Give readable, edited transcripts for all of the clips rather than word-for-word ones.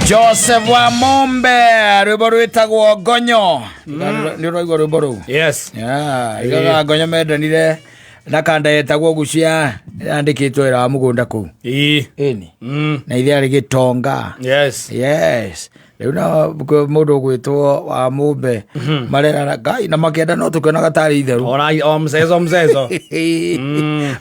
Joseph wa Mombe rwimbo rwitagwo Ngonyo ni rwigwo rwimbo ru. Yes. Igaga Ngonyo mendanire na kanda yetagwo Gucia andikitwo ira wa mugunda ku. Eni. Na ithia ri Gitonga. Yes. Yes. Riu na mundu gwitwo wa Mombe marera Ngai na makenda no tukena gatari itheru. Ora mzezo.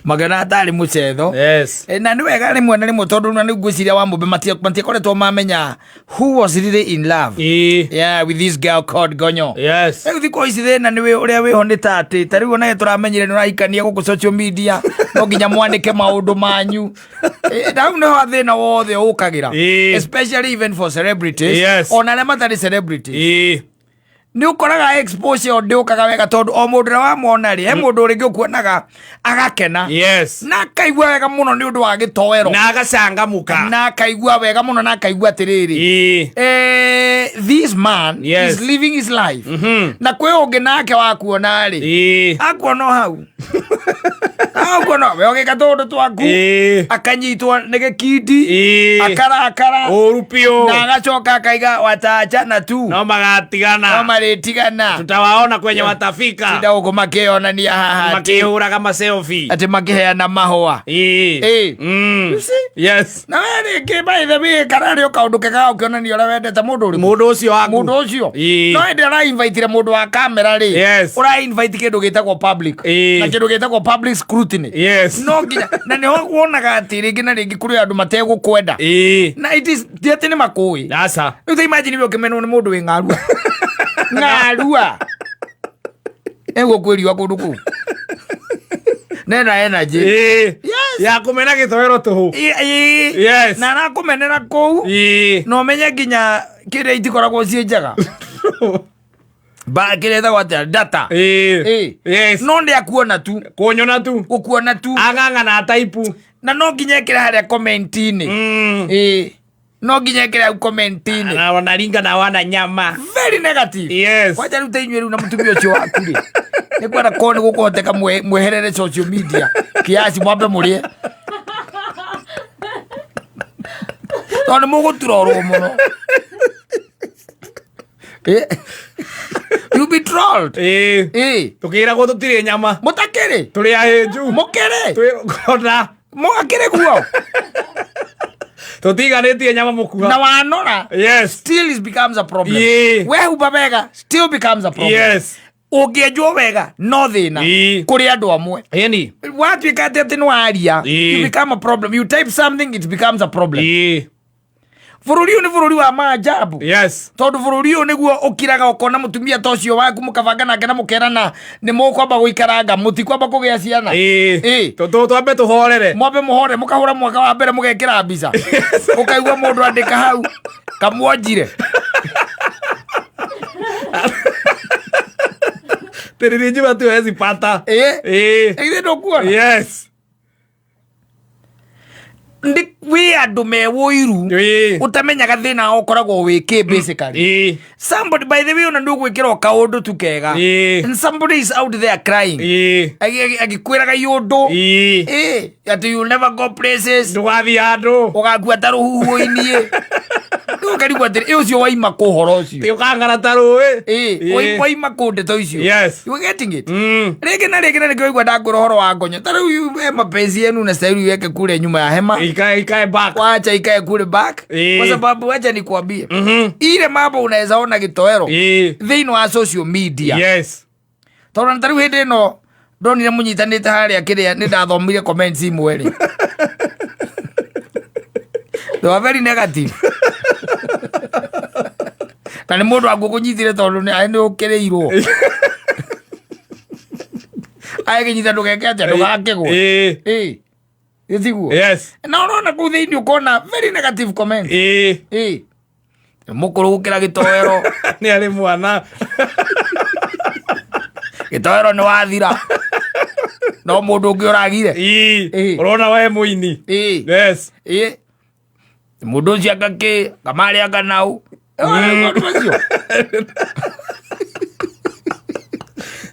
Magana atari mucetho. Yes. Na ni wega rimwe na rimwe tondu na ni ngwiciria wa Mombe matie koretwo mamenya who was really in love. Yeah, with this girl called Ngonyo. Yes. Eguthi ko ici na niwe uria wihoneta ati tari wona turamenyire ni urahikania guku social media no nginya mwandike maundu manyu. Now no thina wothe ukagira, especially even for celebrities. Yes. Ona na matari celebrities. Ni ukoraga exposure ndi ukaga wega tondu o mundu na wa mona ri he mundu uri ngikuonaga agakena. Yes. Na kaigua wega muno ni undu wa gitoero na agacangamuka na kaigua wega muno na kaigua tiriri this man is living his life. Na kwe ungi nake wa kuona ri akuona hau akuona we oge gatondu twaku akanyitwo ni gikindi akara urupio na agacoka akaiga watacha na tu no magatigana tigana tutawaona kwenye watafika sida uko makeona ni haha makihura kama selfie ati makiheana mahua. You see? Yes. Na wele ke by the way karari ukaundu kega ukiona ni ora wendete mundu uri mundu ucio waku mundu ucio no ende ra invite mundu wa kamera ri ura invite kindu gitagwo public na kindu gitagwo public scrutiny. Yes. No nginya na ni wonaga ati ringi na ringi kuri andu mategukwenda na it is tiati ni makui asa you imagine we kimeno ni mundu wi ngarua ngarua ego kwiriwa kundu ku nena energy ya kumena gitoero tuhu yes na na kumenera kou no menye ginya kire itikoragwo cie njaga ba kire thagwo atia data yes no ndi akuona tu kuonyona tu ukuona tu anganga na type na no ginya kire haria comment-ini no ginya kire comment-ini na wanaringa na wana nyama very negative. Yes. Kwacha rute inywe ru na mutumia ucio waku ri ni kwenda kone gukohoteka mweherere social media kiasi mwambe murie tondu muguturorwo muno you be trolled tukira go tutire nyama mutakiri turi aheju mukere kona mugakire guo tutiganitie nyama mukuha na wanora. Yes. Still it becomes a problem. We huba wega still becomes a problem. Yes. Ugienjwo wega no thina kuri andu amwe yani watu ikate no aria you become a problem. You type something it becomes a problem. Fururi ni fururi wa maajabu. Yes. Tondu fururi niguo ukiraga ukona mutumia tocio waku mukabanga nake na mukerana ni mukwamba guikaranga mutikwamba kugia ciana to twambe tuhorere mwambe muhore mukahura mwaka wa mbere mugekira mbica ukaigua mundu andika hau kamwonjire tiriri watu hezi pata ile ndo kuona. Yes. Ndi we andu me woiru utamenyaga thina ukoragwo wiki basically somebody by the way una ndu gwikira kaundu tu kega and somebody is out there crying agikwiraga yundu that you never go places ndwathi andu ugakua taruhuhu-ini ukarigwa ati ucio waima kuhoro ucio ukangana taruwe waima kundeto icio. Yes. You getting it? Rege na nikigwa ndakura horo wa Ngonyo taru mapenzi yenu na style yake kule nyuma ya hema ikae back wacha ikae kule back kwa sababu wacha nikwambie ile mambo unaweza ona gitoero thini wa social media. Yes. Tondu taru hindi no ndonire munyitanite haria kiria ni ndathomire comments imwe ri they were very negative na ni mundu agukunyitire tondu ni ukireirwo aginyita ndugeke atia ndugakigwo itiguo. Yes. Na unaona kuu thiini ukona very negative comment mukuru gukira gitoero ni ari mwana gitoero ni wathira no mundu ungi uragire urona we muini. Yes. Mundu ucio agaki kamari aganau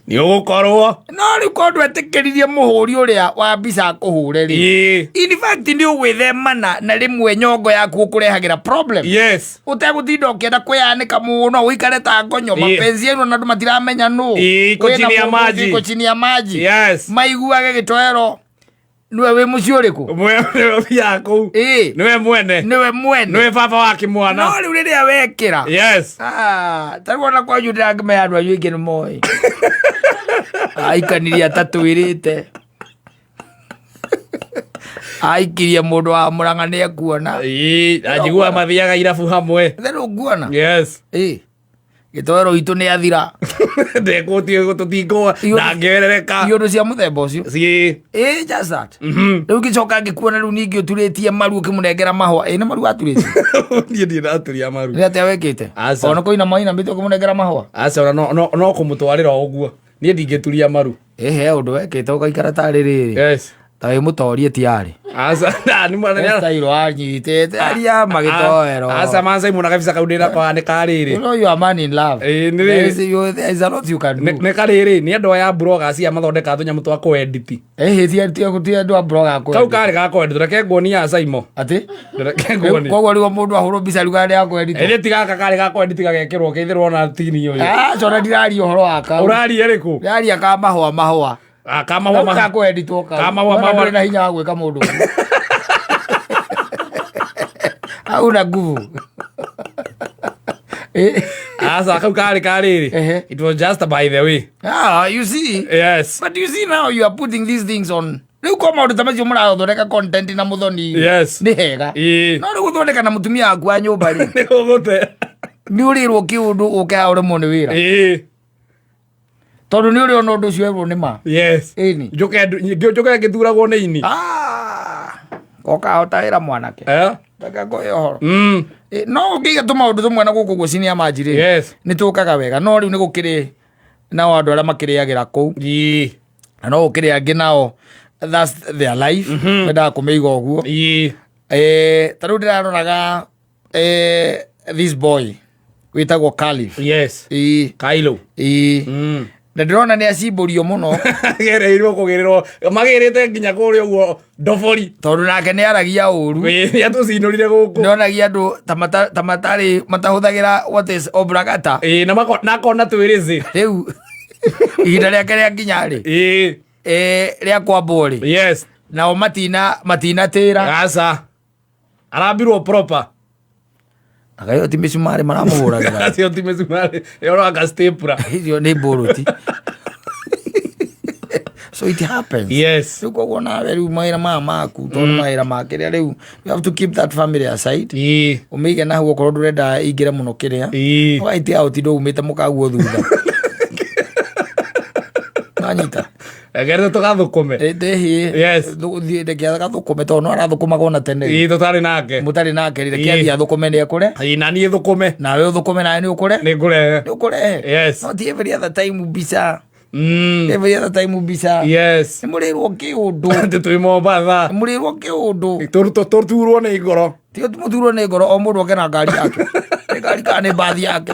ni ugukorwo no riu kondu etikiririe muhuri uria wa mbica kuhure ri in fact ni ugwithemana na rimwe nyongo yaku ukurehagira problem yes utegutinda ukienda kwianika muno uikare ta ngonyo mapenzi yenu na andu matiramenya nu iko chini ya maji yes maiguage gitoero niwe wi muci uriku niwe yaku niwe mwene niwe baba wa kimwana no riu riria wekira yes tarwona kwa yuda ngme andu ayu ingi ni moi aikaniria tatuirite aikirie mundu wa Murang'a ni akuona ajigua mathiaga irabu hamwe thero nguona yes gitoero itu ni athira ndekutie gututingo ndangerereka iondu cia muthemba ucio just that riu gicoka ngikuona riu ningi uturitie maru ukimunengera mahwa ni maru aturitie ni ndaturia maru ni atia wekite ona koina maina mbito ukimunengera mahwa aca no kumutwarira uguo ni ndingituria maru he undu wekite ugaikara tari riri yes tawe mutorie tiari aca ni mwana ya tairo anyitete aria magitoero aca manza imuna kabisa kaudira kwa ni kariri you know you are man in love ni there is a lot you can do ne kariri ni andu ya bloggers ya mathondeka tunyamu twa ku edit tie gutia andu a blogger kau kari ga ku edit reke nguoni ya Saimo ati reke nguoni kwa riu mundu ahuru bica riu ya ku edit edit gaka kari ga ku edit gagekirwo keithirwo na tini uyu cona ndirari uhoro waka urari eriku ndari aka mahwa kama wa ku edit oka kama wa na hinya wa gwika mundu hauna nguvu asa kau kari it was just by the way you see yes but you see now you are putting these things on riu kwa maundu tamacio murathondeka content na muthoni yes ni hega no riu guthondeka na mutumia waku wa nyumba ri ni gugute ni urirwo kiundu ukeha uremwo ni wira tondu ni uri ona undu ucio erwo ni ma yes ini njuke ngithuragwo ni ini koka otaira mwanake taka koyo no ngiga tuma undu tumwe na guku gucinia manjiri yes ni tukaga wega no riu ni gukiri na andu aria makiriagira kuu na no gukiri angi nao that's their life wenda kumiiga uguo tariu ndiraroraga this boy witagwo Khalif yes Kailo na ndirona ni acimburio muno gereirwo kugirirwo magirite nginya kuri uguo ndobori tondu nake ni aragia uru ni atucinurire guku ndonagia andu tamatari matahuthagira what is obragata na kona twirizi riu ihinda riake ria nginya ri ria kwambwo ri yes nao matina tira aca arambirwo proper akayo ti misumari maramuguragira acio ti misumari yoro aka stapler hiyo ni buruti so it happens yes riu koguo nawe riu mawira maku tondu mawira makiria riu you have to keep that family aside umige na huo korwo ndurenda ingire muno kiria waitia out ndo umite mukaguo thutha nanyita agerete tugathukume yes thuthie kia gathukume tondu arathukumaga ona tene tutari nake mutari nake rire kia thia thukume ni akure na ni thukume nawe uthukume nawe ni ukure ni ukurehe yes not every other time bisa every other time bisa yes murirwo kiundu tui Mombasa murirwo kiundu turturwo ni ngoro tio tumuturwo ni ngoro o mundu akena ngari yake ngari kana bathi yake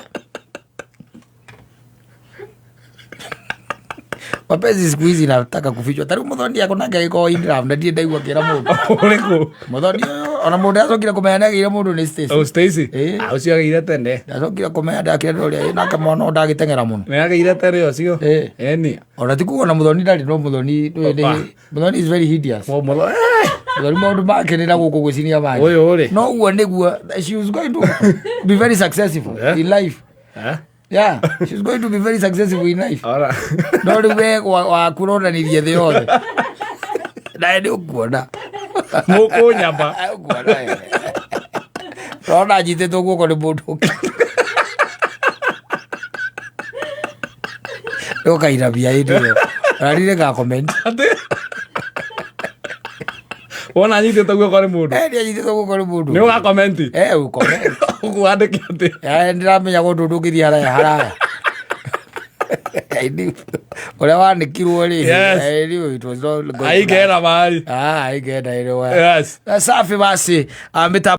mapenzi siku hizi nataka kufichwa tariu muthoni yako nake giko indira na ndie ndaigua kira mundu uriku muthoni ona mundu acokire kumenya agire mundu ni Stacy Stacy ucio agire tene acokire kumenya ndakire ndoria nake mwana ndagitengera muno ni agire tere ucio eni ona tikuona muthoni ndari no muthoni muthoni is very hideous muthoni mundu makenera guku gucinia bangi uyu uri no uguo niguo she was going to be very successful in life yeah she's going to be very successful in life ora no riwe wa kuronanirie thi yothe na ndi ukuona mukunyamba ukuona rona njitĩtwo guoko nĩ mũndũ ũngĩ ũkainamia hĩndĩ ĩyo rarire ga comment wona nyitĩtwo guoko nĩ mũndũ nyitĩtwo guoko nĩ mũndũ nĩ ũga comment ũcomment ũkwandĩke atĩ ndiramenya gũndũ ndũngĩthiĩ haraya ũrĩa wanĩkirwo rĩ aingĩra mahali aingĩra safi basi